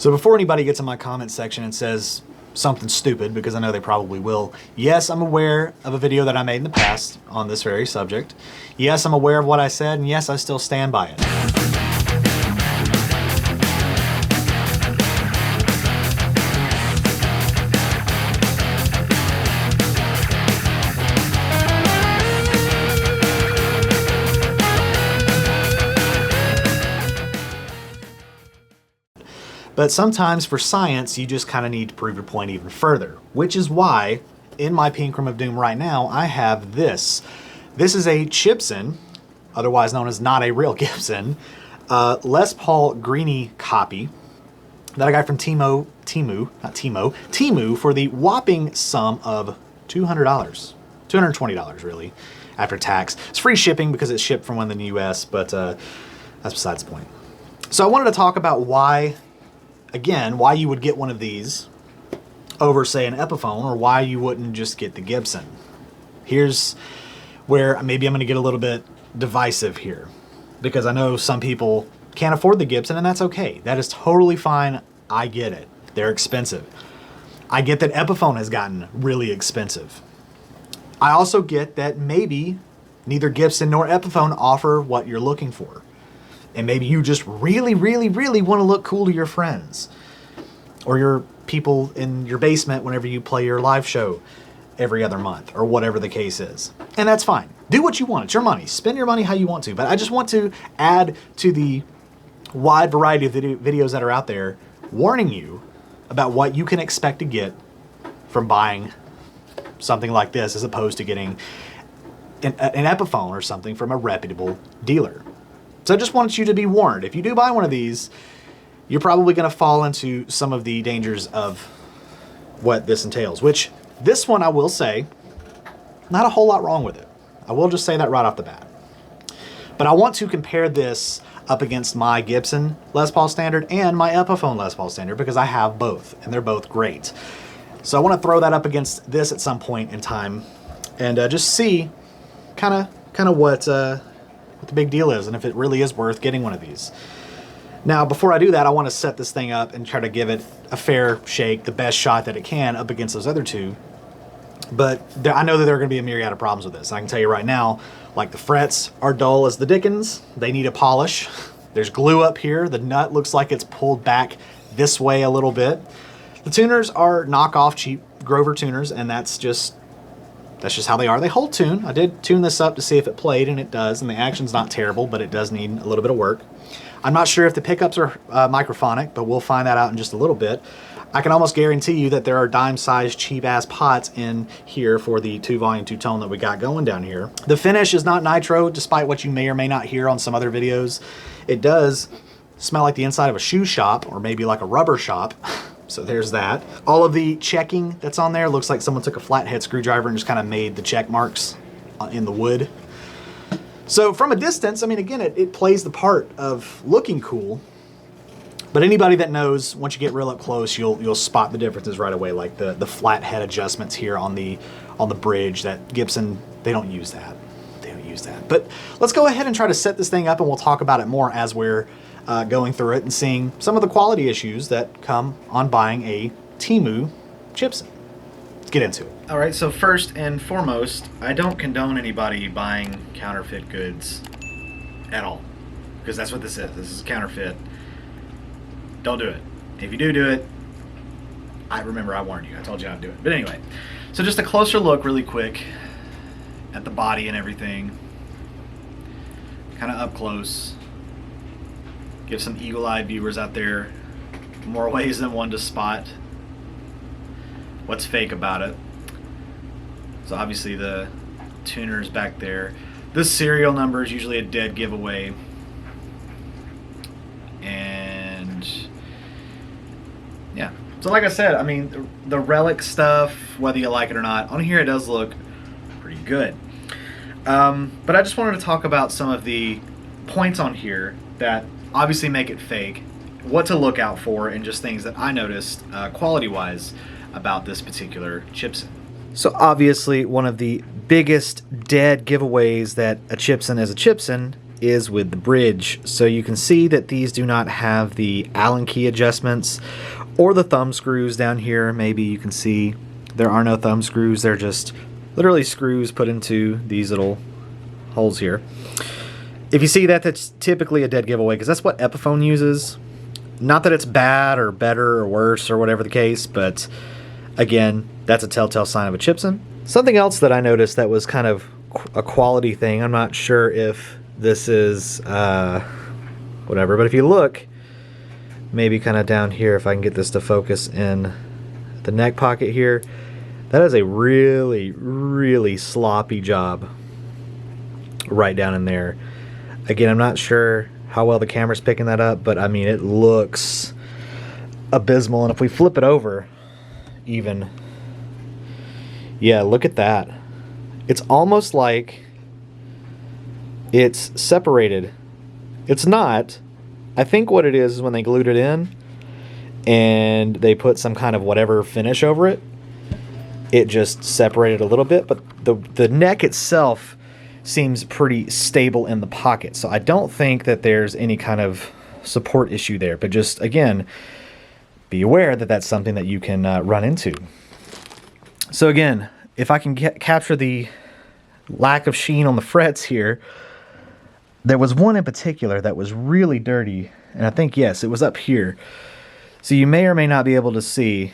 So before anybody gets in my comment section and says something stupid, because I know they probably will, yes, I'm aware of a video that I made in the past on this very subject. Yes, I'm aware of what I said, and yes, I still stand by it. But sometimes for science, you just kind of need to prove your point even further, which is why in my Pink Room of Doom right now, I have this. This is a Chibson, otherwise known as not a real Gibson, Les Paul Greeny copy that I got from Temu for the whopping sum of $200, $220 really, after tax. It's free shipping because it's shipped from one in the US, but that's besides the point. So I wanted to talk about why, again, why you would get one of these over, say, an Epiphone, or why you wouldn't just get the Gibson. Here's where maybe I'm going to get a little bit divisive here, because I know some people can't afford the Gibson, and that's okay. That is totally fine. I get it. They're expensive. I get that Epiphone has gotten really expensive. I also get that maybe neither Gibson nor Epiphone offer what you're looking for. And maybe you just really, really, really want to look cool to your friends or your people in your basement whenever you play your live show every other month, or whatever the case is. And that's fine. Do what you want. It's your money. Spend your money how you want to. But I just want to add to the wide variety of videos that are out there warning you about what you can expect to get from buying something like this, as opposed to getting an Epiphone or something from a reputable dealer. So I just wanted you to be warned. If you do buy one of these, you're probably going to fall into some of the dangers of what this entails, which this one, I will say, not a whole lot wrong with it. I will just say that right off the bat. But I want to compare this up against my Gibson Les Paul Standard and my Epiphone Les Paul Standard, because I have both, and they're both great. So I want to throw that up against this at some point in time, and just see kind of what the big deal is, and if it really is worth getting one of these. Now, before I do that, I want to set this thing up and try to give it a fair shake, the best shot that it can up against those other two. But I know that there are going to be a myriad of problems with this. I can tell you right now, like, the frets are dull as the dickens. They need a polish. There's glue up here. The nut looks like it's pulled back this way a little bit. The tuners are knockoff cheap Grover tuners, and that's just how they are. They hold tune. I did tune this up to see if it played, and it does, and the action's not terrible, but it does need a little bit of work. I'm not sure if the pickups are microphonic, but we'll find that out in just a little bit. I can almost guarantee you that there are dime-sized, cheap-ass pots in here for the 2-volume, 2-tone that we got going down here. The finish is not nitro, despite what you may or may not hear on some other videos. It does smell like the inside of a shoe shop, or maybe like a rubber shop. So there's that. All of the checking that's on there looks like someone took a flathead screwdriver and just kind of made the check marks in the wood. So from a distance, I mean, again, it plays the part of looking cool. But anybody that knows, once you get real up close, you'll spot the differences right away, like the flathead adjustments here on the bridge. That Gibson, they don't use that. They don't use that. But let's go ahead and try to set this thing up, and we'll talk about it more as we're going through it and seeing some of the quality issues that come on buying a Temu Chibson. Let's get into it. All right, so first and foremost, I don't condone anybody buying counterfeit goods at all, because that's what this is. This is counterfeit. Don't do it. If you do it, I warned you. I told you not to do it. But anyway, so just a closer look really quick at the body and everything, kind of up close. Give some eagle-eyed viewers out there more ways than one to spot what's fake about it. So obviously the tuner's back there. This serial number is usually a dead giveaway. And yeah, so like I said, I mean, the relic stuff, whether you like it or not, on here it does look pretty good. But I just wanted to talk about some of the points on here that obviously make it fake, what to look out for, and just things that I noticed quality-wise about this particular Chibson. So obviously one of the biggest dead giveaways that a Chibson is a Chibson is with the bridge. So you can see that these do not have the Allen key adjustments or the thumb screws down here. Maybe you can see there are no thumb screws. They're just literally screws put into these little holes here. If you see that, that's typically a dead giveaway because that's what Epiphone uses. Not that it's bad or better or worse or whatever the case, but again, that's a telltale sign of a Chibson. Something else that I noticed that was kind of a quality thing, I'm not sure if this is whatever, but if you look, maybe kind of down here, if I can get this to focus in the neck pocket here, that is a really, really sloppy job right down in there. Again, I'm not sure how well the camera's picking that up, but I mean, it looks abysmal. And if we flip it over, even, yeah, look at that. It's almost like it's separated. It's not. I think what it is when they glued it in and they put some kind of whatever finish over it, it just separated a little bit, but the neck itself seems pretty stable in the pocket. So I don't think that there's any kind of support issue there, but just, again, be aware that that's something that you can run into. So again, if I can capture the lack of sheen on the frets here, there was one in particular that was really dirty, and I think, yes, it was up here. So you may or may not be able to see,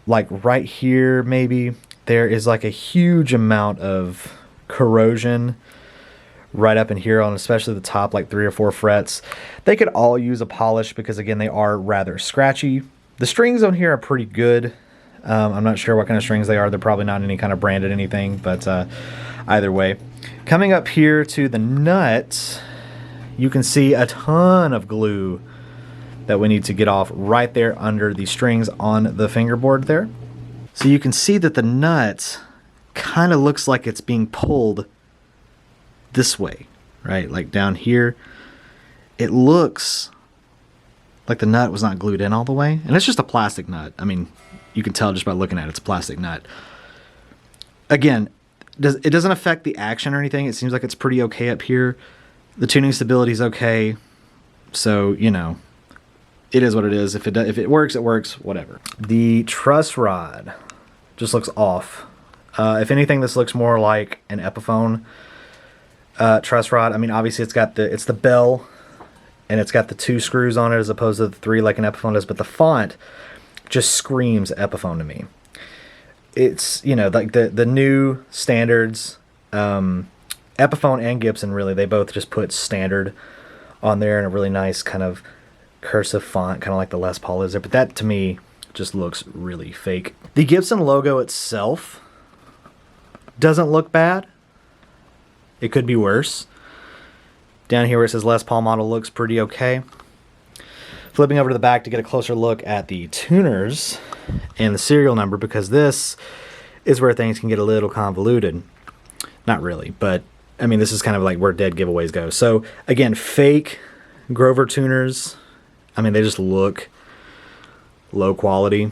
like right here maybe, there is like a huge amount of corrosion right up in here on especially the top like 3 or 4 frets. They could all use a polish because, again, they are rather scratchy. The strings on here are pretty good. I'm not sure what kind of strings they are. They're probably not any kind of branded anything, but either way. Coming up here to the nut, you can see a ton of glue that we need to get off right there under the strings on the fingerboard there. So you can see that the nut kind of looks like it's being pulled this way, right? Like down here. It looks like the nut was not glued in all the way. And it's just a plastic nut. I mean, you can tell just by looking at it, it's a plastic nut. Again, it doesn't affect the action or anything. It seems like it's pretty okay up here. The tuning stability is okay. So, you know, it is what it is. If it works, it works, whatever. The truss rod just looks off. If anything, this looks more like an Epiphone truss rod. I mean, obviously it's the bell, and it's got the 2 screws on it as opposed to the 3 like an Epiphone does, but the font just screams Epiphone to me. It's, you know, like the new standards, Epiphone and Gibson, really, they both just put standard on there in a really nice kind of cursive font, kind of like the Les Paul is there, but that to me just looks really fake. The Gibson logo itself doesn't look bad. It could be worse. Down here where it says Les Paul model looks pretty okay. Flipping over to the back to get a closer look at the tuners and the serial number, because this is where things can get a little convoluted. Not really, but I mean, this is kind of like where dead giveaways go. So again, fake Grover tuners. I mean, they just look low quality.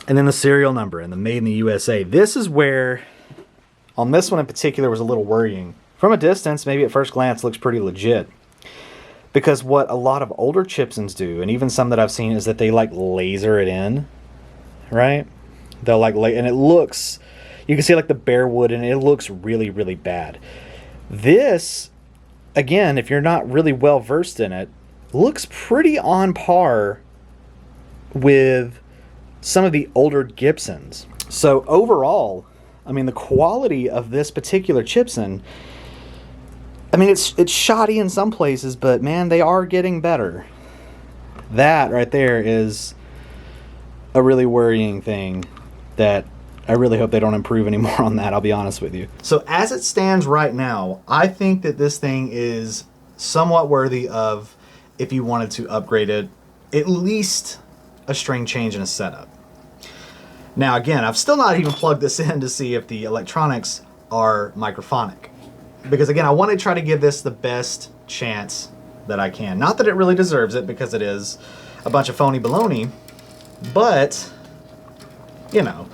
And then the serial number and the made in the USA. This is where, on this one in particular, was a little worrying. From a distance, maybe at first glance, looks pretty legit. Because what a lot of older Chibsons do, and even some that I've seen, is that they like laser it in, right? They'll like, and it looks, you can see like the bare wood, and it looks really, really bad. This, again, if you're not really well versed in it, looks pretty on par with some of the older Gibsons. So overall, I mean, the quality of this particular Chibson, I mean, it's shoddy in some places, but man, they are getting better. That right there is a really worrying thing that I really hope they don't improve anymore on that, I'll be honest with you. So as it stands right now, I think that this thing is somewhat worthy of, if you wanted to upgrade it, at least a string change and a setup. Now again, I've still not even plugged this in to see if the electronics are microphonic. Because again, I want to try to give this the best chance that I can. Not that it really deserves it, because it is a bunch of phony baloney, but, you know,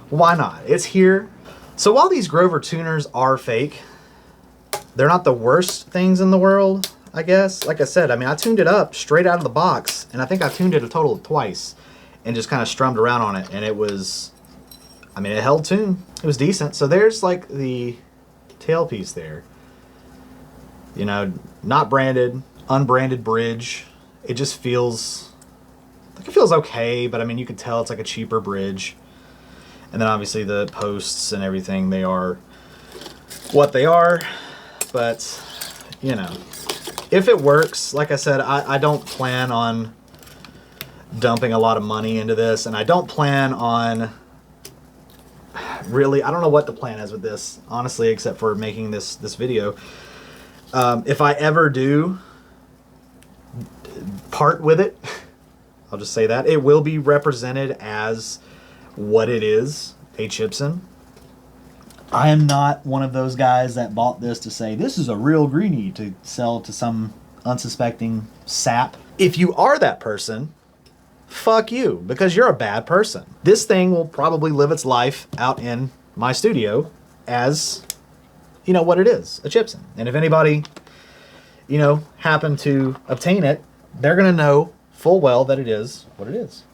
why not? It's here. So while these Grover tuners are fake, They're not the worst things in the world, I guess. Like I said, I mean, I tuned it up straight out of the box, and I think I tuned it a total of twice and just kind of strummed around on it, and it was, I mean, it held tune. It was decent. So there's like the tailpiece there. You know, not branded, unbranded bridge. It just feels, like it feels okay, but I mean, you can tell it's like a cheaper bridge. And then obviously the posts and everything, they are what they are. But, you know, if it works, like I said, I don't plan on dumping a lot of money into this, and I don't plan on really, I don't know what the plan is with this, honestly, except for making this video. If I ever do part with it, I'll just say that, it will be represented as what it is, a Chibson. I am not one of those guys that bought this to say, this is a real greenie to sell to some unsuspecting sap. If you are that person, fuck you, because you're a bad person. This thing will probably live its life out in my studio as, you know, what it is, a Chibson. And if anybody, you know, happen to obtain it, they're gonna know full well that it is what it is.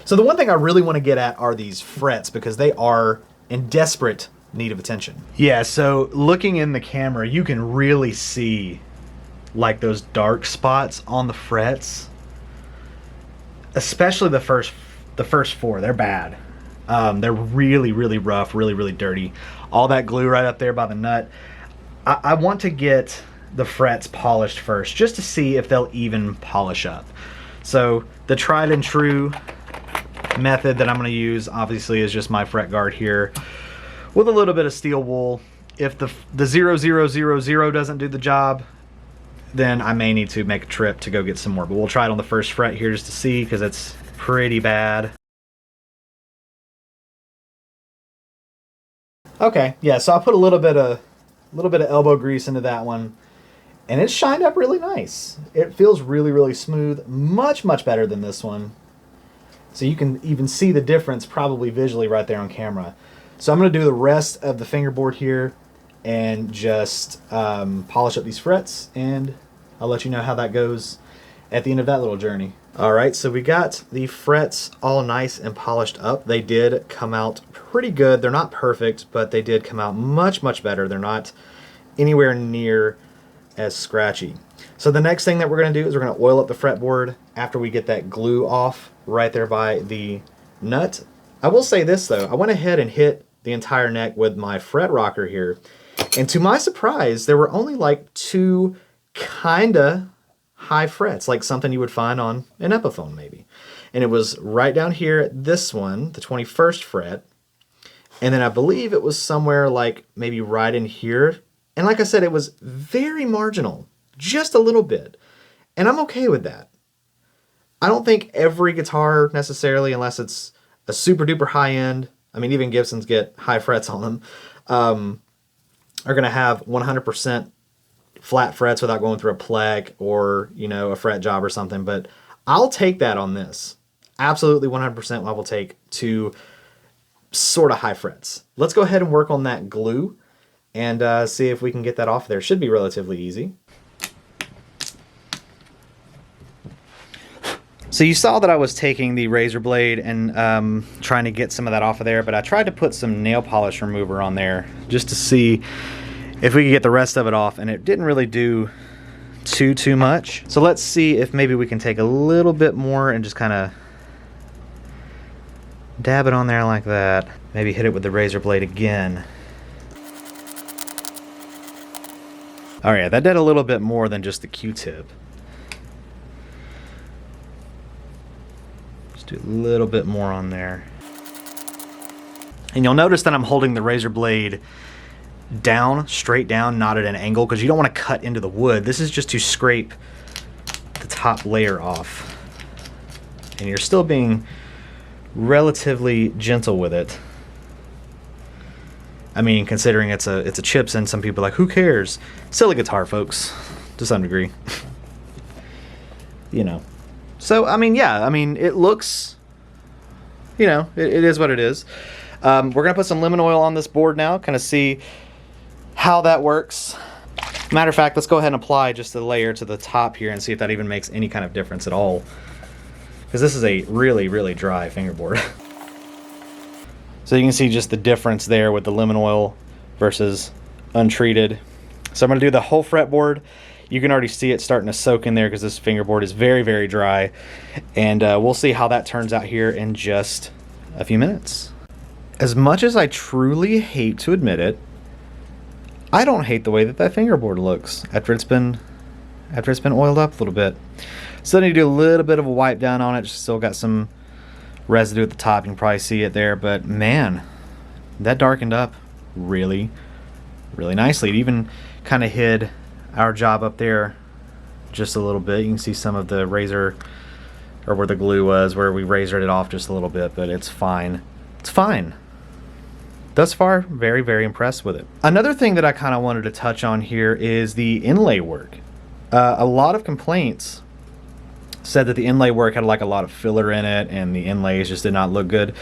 So the one thing I really want to get at are these frets, because they are in desperate need of attention. Yeah, so looking in the camera, you can really see like those dark spots on the frets, especially the first four. They're bad. They're really, really rough, really, really dirty. All that glue right up there by the nut. I want to get the frets polished first, just to see if they'll even polish up. So the tried and true method that I'm going to use, obviously, is just my fret guard here with a little bit of steel wool. If the 0000 doesn't do the job, then I may need to make a trip to go get some more. But we'll try it on the first fret here just to see, because it's pretty bad. Okay, yeah, so I put a little bit of elbow grease into that one, and it shined up really nice. It feels really, really smooth, much, much better than this one. So you can even see the difference probably visually right there on camera. So I'm going to do the rest of the fingerboard here and just polish up these frets, and I'll let you know how that goes at the end of that little journey. All right, so we got the frets all nice and polished up. They did come out pretty good. They're not perfect, but they did come out much, much better. They're not anywhere near as scratchy. So the next thing that we're going to do is we're going to oil up the fretboard after we get that glue off right there by the nut. I will say this though, I went ahead and hit the entire neck with my fret rocker here, and to my surprise, there were only like 2 kinda high frets, like something you would find on an Epiphone maybe. And it was right down here at this one, the 21st fret, and then I believe it was somewhere like maybe right in here. And like I said, it was very marginal, just a little bit, and I'm okay with that. I don't think every guitar necessarily, unless it's a super duper high end, I mean, even Gibsons get high frets on them, are going to have 100% flat frets without going through a plec or, you know, a fret job or something. But I'll take that on this. Absolutely 100% I will take to sort of high frets. Let's go ahead and work on that glue and see if we can get that off there. Should be relatively easy. So you saw that I was taking the razor blade and trying to get some of that off of there, but I tried to put some nail polish remover on there just to see if we could get the rest of it off, and it didn't really do too much. So let's see if maybe we can take a little bit more and just kind of dab it on there like that. Maybe hit it with the razor blade again. All right, that did a little bit more than just the Q-tip. Do a little bit more on there. And you'll notice that I'm holding the razor blade down, straight down, not at an angle, because you don't want to cut into the wood. This is just to scrape the top layer off. And you're still being relatively gentle with it. I mean, considering it's a Chibson, some people are like, who cares? Silly guitar, folks, to some degree. You know. So, I mean, yeah, I mean, it looks, you know, it is what it is. We're going to put some lemon oil on this board now, kind of see how that works. Matter of fact, let's go ahead and apply just a layer to the top here and see if that even makes any kind of difference at all. Because this is a really, really dry fingerboard. So you can see just the difference there with the lemon oil versus untreated. So I'm going to do the whole fretboard. You can already see it starting to soak in there because this fingerboard is very, very dry. And we'll see how that turns out here in just a few minutes. As much as I truly hate to admit it, I don't hate the way that that fingerboard looks after it's been oiled up a little bit. Still need to do a little bit of a wipe down on it. Still got some residue at the top. You can probably see it there, but man, that darkened up really, really nicely. It even kind of hid our job up there just a little bit. You can see some of the razor, or where the glue was, where we razored it off just a little bit, but it's fine. It's fine. Thus far, very, very impressed with it. Another thing that I kind of wanted to touch on here is the inlay work. A lot of complaints said that the inlay work had like a lot of filler in it and the inlays just did not look good.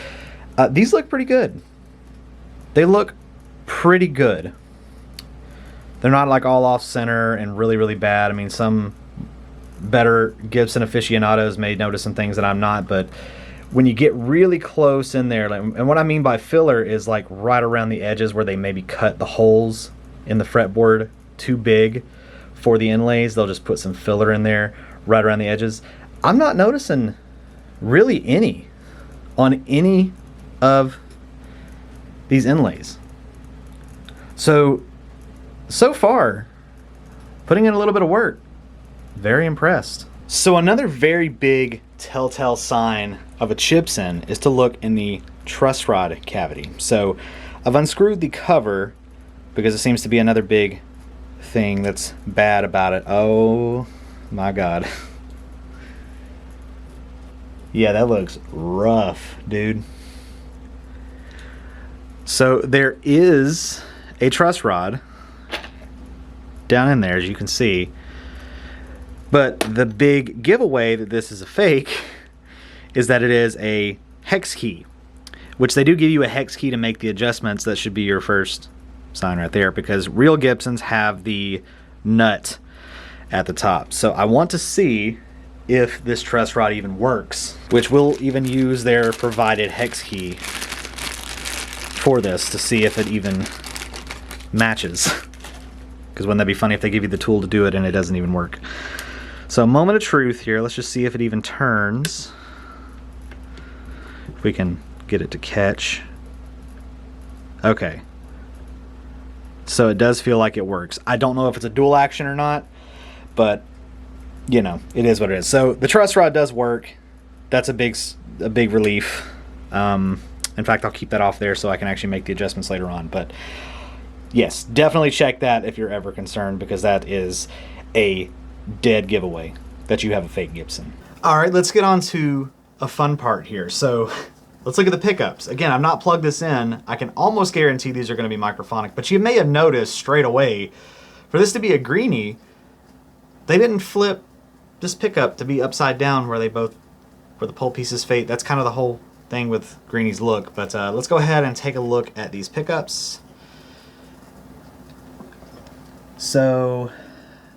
These look pretty good. They look pretty good. They're not like all off center and really, really bad. I mean, some better Gibson aficionados may notice some things that I'm not, but when you get really close in there, like, and what I mean by filler is like right around the edges where they maybe cut the holes in the fretboard too big for the inlays, they'll just put some filler in there right around the edges. I'm not noticing really any on any of these inlays. So far, putting in a little bit of work, very impressed. So another very big telltale sign of a Chibson is to look in the truss rod cavity. So I've unscrewed the cover because it seems to be another big thing that's bad about it. Oh my God. Yeah, that looks rough, dude. So there is a truss rod down in there, as you can see. But the big giveaway that this is a fake is that it is a hex key, which they do give you a hex key to make the adjustments. That should be your first sign right there, because real Gibsons have the nut at the top. So I want to see if this truss rod even works, which we'll even use their provided hex key for this to see if it even matches. Because wouldn't that be funny if they give you the tool to do it and it doesn't even work? So a moment of truth here. Let's just see if it even turns. If we can get it to catch. Okay. So it does feel like it works. I don't know if it's a dual action or not, but you know, it is what it is. So the truss rod does work. That's a big relief. In fact, I'll keep that off there so I can actually make the adjustments later on. But yes, definitely check that if you're ever concerned, because that is a dead giveaway that you have a fake Gibson. All right, let's get on to a fun part here. So let's look at the pickups. Again, I've not plugged this in. I can almost guarantee these are going to be microphonic, but you may have noticed straight away, for this to be a Greeny, they didn't flip this pickup to be upside down where the pole pieces fade. That's kind of the whole thing with Greeny's look. But let's go ahead and take a look at these pickups. So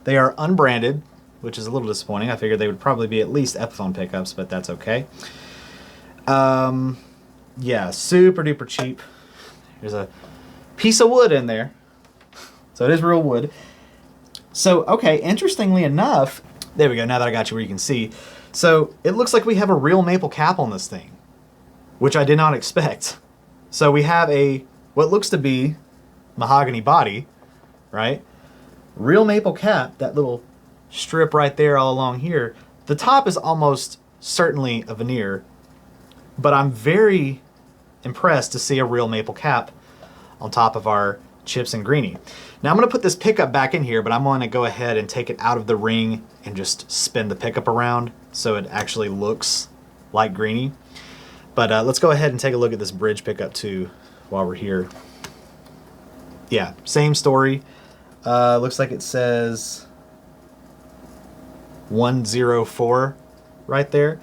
they are unbranded, which is a little disappointing. I figured they would probably be at least Epiphone pickups, but that's okay. Yeah, super duper cheap. There's a piece of wood in there. So it is real wood. So, okay, interestingly enough, there we go, now that I got you where you can see. So it looks like we have a real maple cap on this thing, which I did not expect. So we have what looks to be mahogany body, right? Real maple cap, that little strip right there all along here. The top is almost certainly a veneer, but I'm very impressed to see a real maple cap on top of our Chibson Greeny. Now I'm going to put this pickup back in here, but I'm going to go ahead and take it out of the ring and just spin the pickup around so it actually looks like Greeny. But let's go ahead and take a look at this bridge pickup too while we're here. Yeah, same story. Looks like it says 104 right there.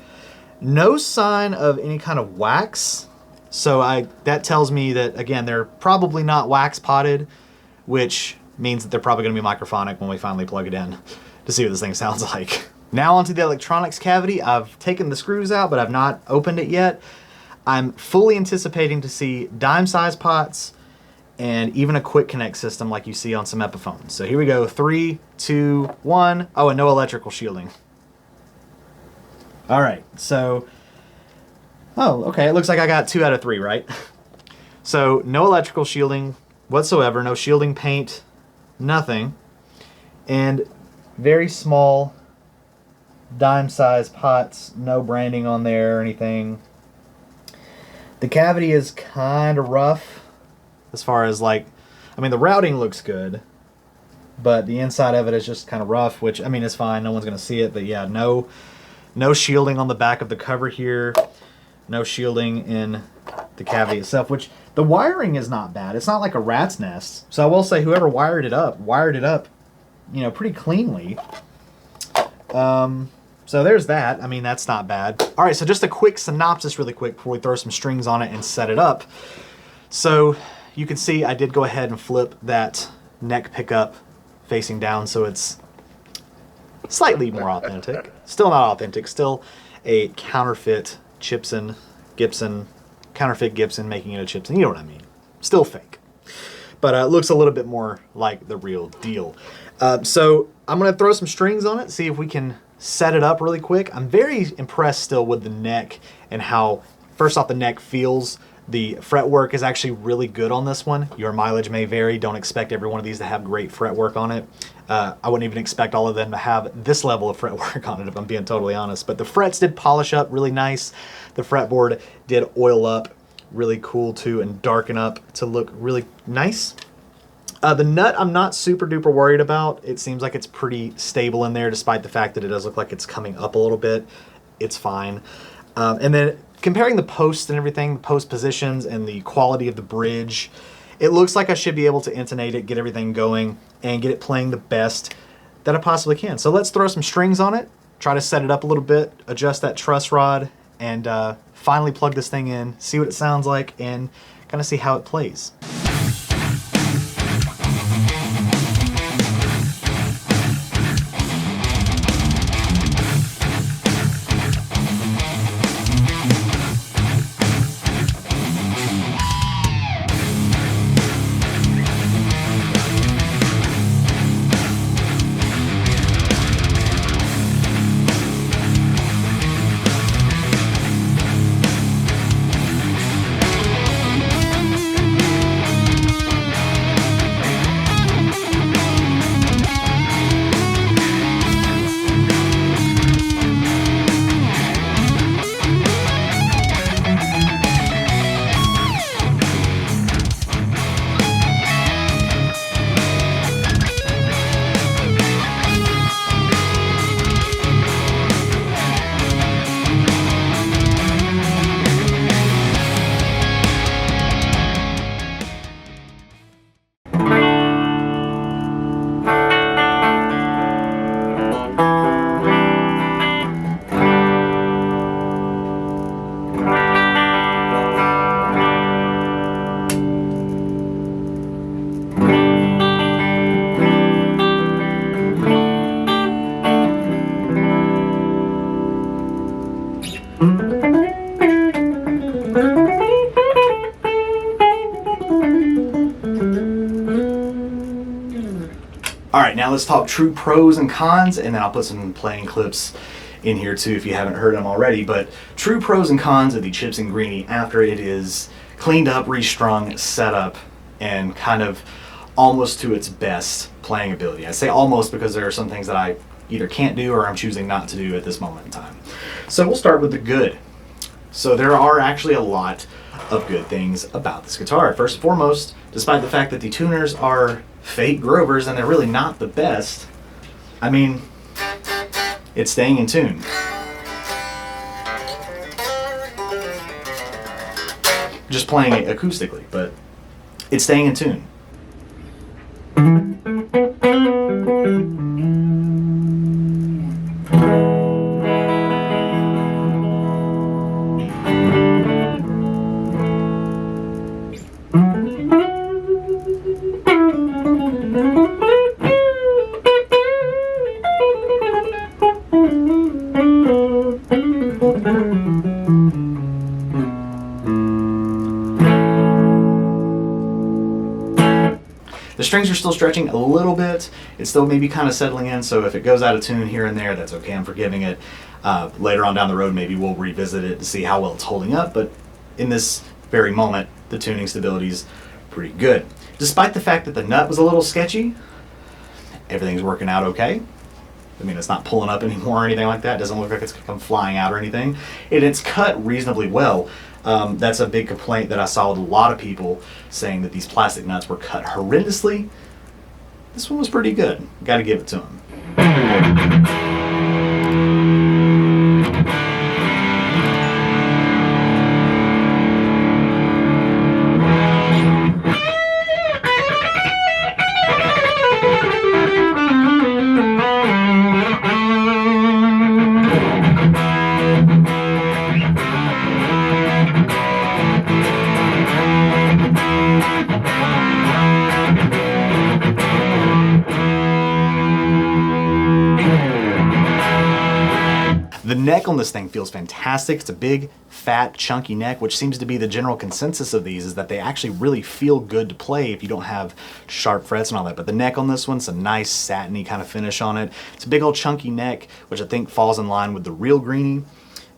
No sign of any kind of wax. So that tells me that, again, they're probably not wax potted, which means that they're probably going to be microphonic when we finally plug it in to see what this thing sounds like. Now onto the electronics cavity. I've taken the screws out, but I've not opened it yet. I'm fully anticipating to see dime size pots and even a quick connect system like you see on some Epiphones. So here we go, 3, 2, 1. Oh, and no electrical shielding. All right, so, oh, okay, it looks like I got 2 out of 3, right? So no electrical shielding whatsoever, no shielding paint, nothing. And very small dime size pots, no branding on there or anything. The cavity is kind of rough as far as like, I mean, the routing looks good, but the inside of it is just kind of rough, which, I mean, is fine. No one's going to see it, but yeah, no shielding on the back of the cover here. No shielding in the cavity itself, which the wiring is not bad. It's not like a rat's nest. So I will say whoever wired it up, you know, pretty cleanly. So there's that. I mean, that's not bad. All right, so just a quick synopsis really quick before we throw some strings on it and set it up. So you can see I did go ahead and flip that neck pickup facing down so it's slightly more authentic. Still not authentic, still a counterfeit counterfeit Gibson making it a Chibson. You know what I mean. Still fake. But it looks a little bit more like the real deal. So I'm going to throw some strings on it, see if we can set it up really quick. I'm very impressed still with the neck and how, first off, the neck feels. The fretwork is actually really good on this one. Your mileage may vary. Don't expect every one of these to have great fretwork on it. I wouldn't even expect all of them to have this level of fretwork on it, if I'm being totally honest. But the frets did polish up really nice. The fretboard did oil up really cool too and darken up to look really nice. The nut I'm not super duper worried about. It seems like it's pretty stable in there despite the fact that it does look like it's coming up a little bit. It's fine. And then comparing the posts and everything, the post positions and the quality of the bridge, it looks like I should be able to intonate it, get everything going, and get it playing the best that I possibly can. So let's throw some strings on it, try to set it up a little bit, adjust that truss rod, and finally plug this thing in, see what it sounds like, and kind of see how it plays. All right, now let's talk true pros and cons, and then I'll put some playing clips in here too if you haven't heard them already. But true pros and cons of the Chibson Greeny after it is cleaned up, restrung, set up, and kind of almost to its best playing ability. I say almost because there are some things that I either can't do or I'm choosing not to do at this moment in time. So we'll start with the good. So there are actually a lot of good things about this guitar. First and foremost, despite the fact that the tuners are fake Grovers and they're really not the best, I mean, it's staying in tune. Just playing it acoustically, but it's staying in tune. The strings are still stretching a little bit. It's still maybe kind of settling in, so if it goes out of tune here and there, that's okay, I'm forgiving it. Later on down the road, maybe we'll revisit it to see how well it's holding up, but in this very moment, the tuning stability is pretty good. Despite the fact that the nut was a little sketchy, everything's working out okay. I mean, it's not pulling up anymore or anything like that. It doesn't look like it's gonna come flying out or anything. And it's cut reasonably well. That's a big complaint that I saw with a lot of people saying that these plastic nuts were cut horrendously. This one was pretty good. Gotta give it to them. The neck on this thing feels fantastic. It's a big, fat, chunky neck, which seems to be the general consensus of these, is that they actually really feel good to play if you don't have sharp frets and all that. But the neck on this one's a nice satiny kind of finish on it. It's a big old chunky neck, which I think falls in line with the real Greeny.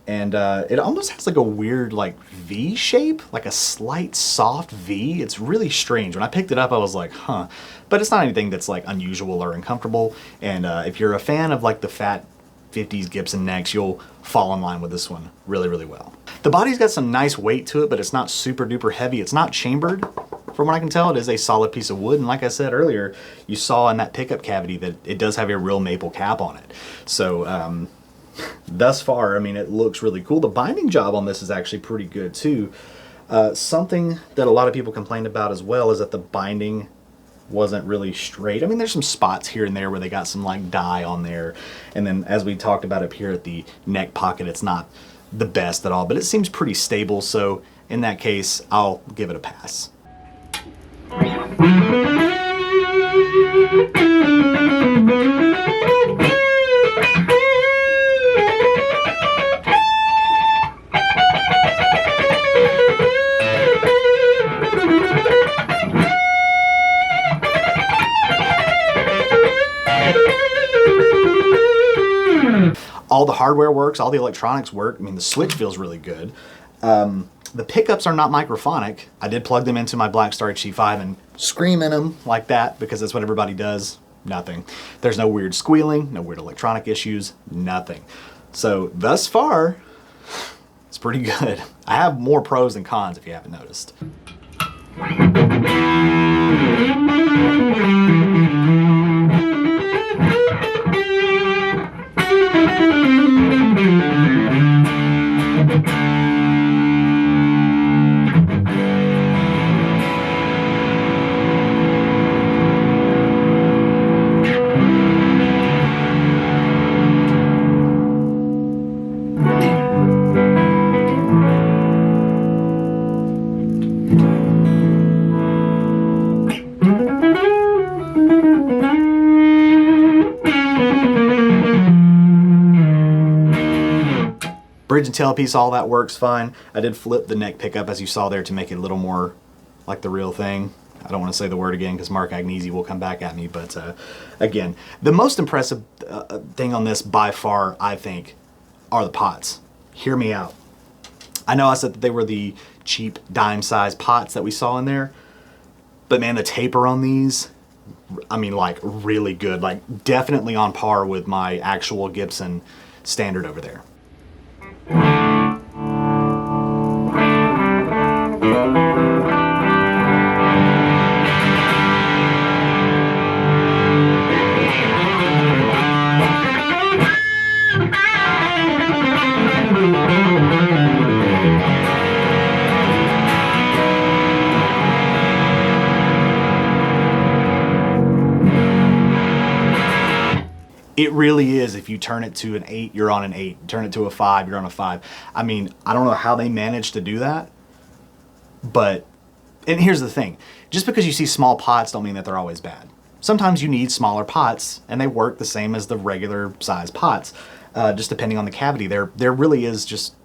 And it almost has like a weird like V shape, like a slight soft V. It's really strange. When I picked it up, I was like, huh. But it's not anything that's like unusual or uncomfortable. And if you're a fan of like the fat 50s Gibson necks, you'll fall in line with this one really, really well. The body's got some nice weight to it, but it's not super duper heavy. It's not chambered. From what I can tell, it is a solid piece of wood. And like I said earlier, you saw in that pickup cavity that it does have a real maple cap on it. So thus far, I mean, it looks really cool. The binding job on this is actually pretty good too. Something that a lot of people complained about as well is that the binding wasn't really straight. I mean, there's some spots here and there where they got some like dye on there. And then as we talked about up here at the neck pocket, it's not the best at all, but it seems pretty stable. So in that case, I'll give it a pass. All the hardware works, all the electronics work. I mean, the switch feels really good. The pickups are not microphonic. I did plug them into my Blackstar HC5 and scream in them like that because that's what everybody does. Nothing. There's no weird squealing, no weird electronic issues, nothing. So thus far, it's pretty good. I have more pros than cons if you haven't noticed. Bridge and tailpiece, all that works fine. I did flip the neck pickup, as you saw there, to make it a little more like the real thing. I don't want to say the word again because Mark Agnesi will come back at me, but again, the most impressive thing on this by far, I think, are the pots. Hear me out. I know I said that they were the cheap dime-sized pots that we saw in there, but man, the taper on these, I mean, like really good, like definitely on par with my actual Gibson standard over there. It really is. If you turn it to an 8, you're on an 8. Turn it to a 5, you're on a 5. I mean, I don't know how they managed to do that, but, and here's the thing. Just because you see small pots don't mean that they're always bad. Sometimes you need smaller pots, and they work the same as the regular size pots, just depending on the cavity. There really is just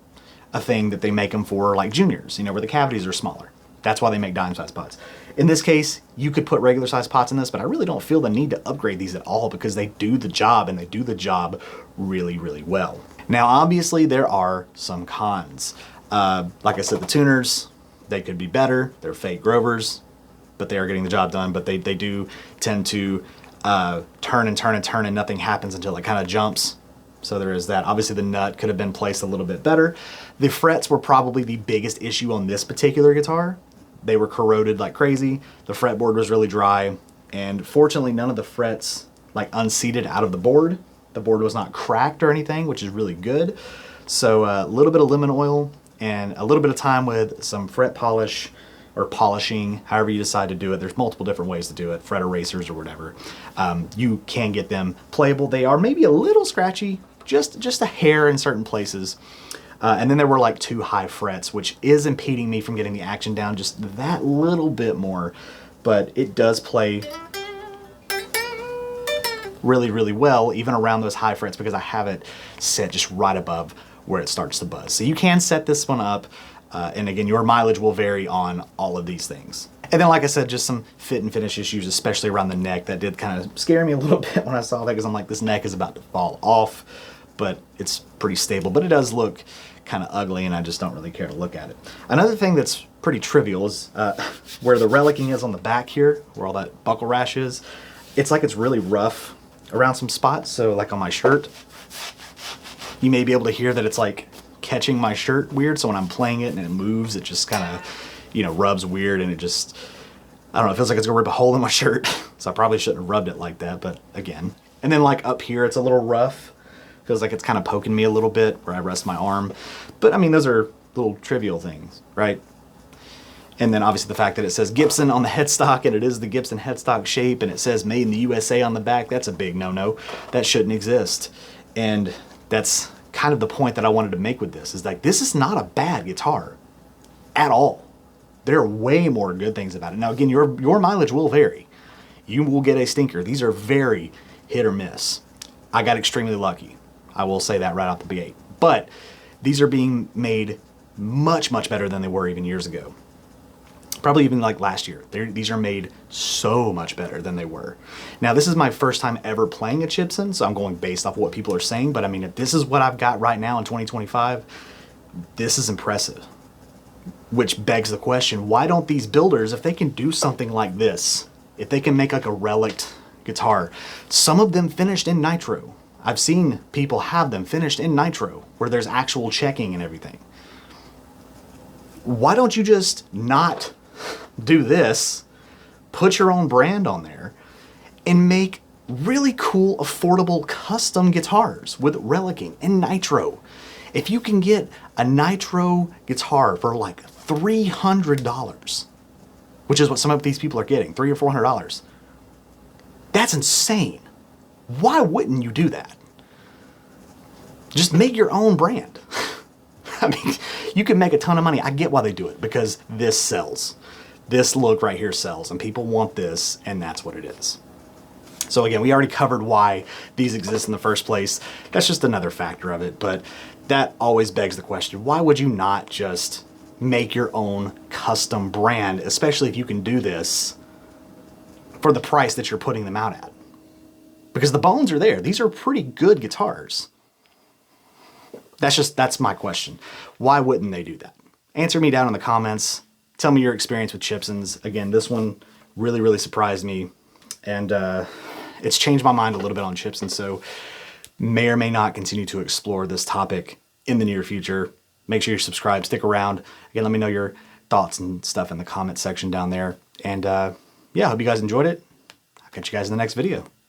a thing that they make them for, like juniors, you know, where the cavities are smaller. That's why they make dime-sized pots. In this case, you could put regular size pots in this, but I really don't feel the need to upgrade these at all because they do the job, and they do the job really, really well. Now, obviously there are some cons. Like I said, the tuners, they could be better. They're fake Grovers, but they are getting the job done. But they do tend to turn and turn and turn, and nothing happens until it kind of jumps. So there is that. Obviously the nut could have been placed a little bit better. The frets were probably the biggest issue on this particular guitar. They were corroded like crazy. The fretboard was really dry, and fortunately none of the frets like unseated out of the board. The board was not cracked or anything, which is really good. So a little bit of lemon oil and a little bit of time with some fret polish or polishing, however you decide to do it. There's multiple different ways to do it, fret erasers or whatever. You can get them playable. They are maybe a little scratchy, just a hair in certain places. And then there were like 2 high frets, which is impeding me from getting the action down just that little bit more. But it does play really, really well, even around those high frets, because I have it set just right above where it starts to buzz. So you can set this one up. And again, your mileage will vary on all of these things. And then, like I said, just some fit and finish issues, especially around the neck. That did kind of scare me a little bit when I saw that, because I'm like, this neck is about to fall off, but it's pretty stable. But it does look kind of ugly, and I just don't really care to look at it. Another thing that's pretty trivial is where the relicking is on the back here, where all that buckle rash is. It's like it's really rough around some spots. So like on my shirt, you may be able to hear that it's like catching my shirt weird. So when I'm playing it and it moves, it just kind of, you know, rubs weird, and it just, I don't know, it feels like it's gonna rip a hole in my shirt. So I probably shouldn't have rubbed it like that, but again. And then like up here, it's a little rough. Feels like it's kind of poking me a little bit where I rest my arm. But I mean, those are little trivial things, right? And then obviously the fact that it says Gibson on the headstock, and it is the Gibson headstock shape, and it says made in the USA on the back, that's a big no-no. That shouldn't exist. And that's kind of the point that I wanted to make with this, is like, this is not a bad guitar at all. There are way more good things about it. Now again, your mileage will vary. You will get a stinker. These are very hit or miss. I got extremely lucky. I will say that right off the gate. But these are being made much, much better than they were even years ago. Probably even like last year. These are made so much better than they were. Now, this is my first time ever playing a Chibson, so I'm going based off what people are saying. But I mean, if this is what I've got right now in 2025, this is impressive. Which begs the question, why don't these builders, if they can do something like this, if they can make like a relict guitar, some of them finished in nitro. I've seen people have them finished in nitro, where there's actual checking and everything. Why don't you just not do this, put your own brand on there, and make really cool, affordable, custom guitars with relicking and nitro? If you can get a nitro guitar for like $300, which is what some of these people are getting, $300 or $400, that's insane. Why wouldn't you do that? Just make your own brand. I mean, you can make a ton of money. I get why they do it, because this sells. This look right here sells, and people want this, and that's what it is. So again, we already covered why these exist in the first place. That's just another factor of it, but that always begs the question, why would you not just make your own custom brand, especially if you can do this for the price that you're putting them out at? Because the bones are there. These are pretty good guitars. That's my question. Why wouldn't they do that? Answer me down in the comments. Tell me your experience with Chibsons. Again, this one really, really surprised me. And it's changed my mind a little bit on Chibsons, so may or may not continue to explore this topic in the near future. Make sure you're subscribed, stick around. Again, let me know your thoughts and stuff in the comment section down there. And yeah, I hope you guys enjoyed it. I'll catch you guys in the next video.